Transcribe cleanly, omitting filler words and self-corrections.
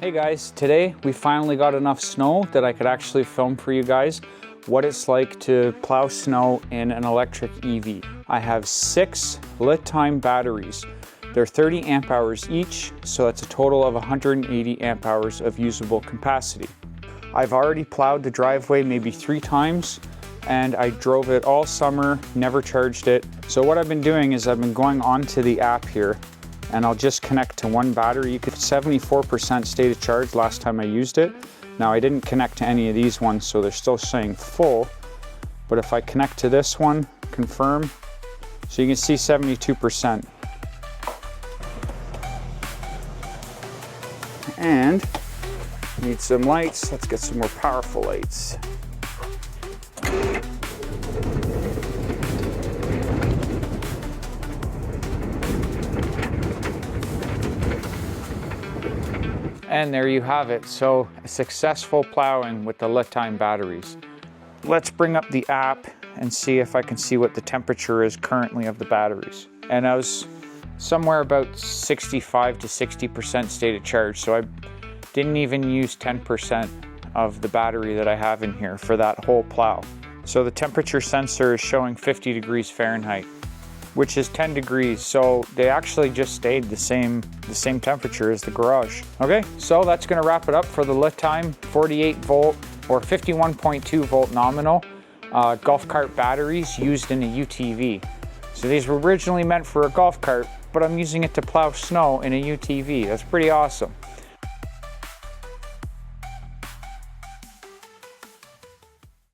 Hey guys, today we finally got enough snow that I could actually film for you guys what it's like to plow snow in an electric EV. I have 6 LiTime batteries. They're 30 amp hours each, so that's a total of 180 amp hours of usable capacity. I've already plowed the driveway maybe 3 times, and I drove it all summer, never charged it. So what I've been doing is I've been going onto the app here, and I'll just connect to one battery. You could 74% state of charge last time I used it. Now I didn't connect to any of these ones, so they're still saying full. But if I connect to this one, confirm, so you can see 72%. And need some lights. Let's get some more powerful lights. And there you have it. So a successful plowing with the LiTime batteries. Let's bring up the app and see if I can see what the temperature is currently of the batteries. And I was somewhere about 65 to 60% state of charge. So I didn't even use 10% of the battery that I have in here for that whole plow. So the temperature sensor is showing 50 degrees Fahrenheit, which is 10 degrees. So they actually just stayed the same temperature as the garage. Okay, so that's gonna wrap it up for the LiTime 48 volt or 51.2 volt nominal golf cart batteries used in a UTV. So these were originally meant for a golf cart, but I'm using it to plow snow in a UTV. That's pretty awesome.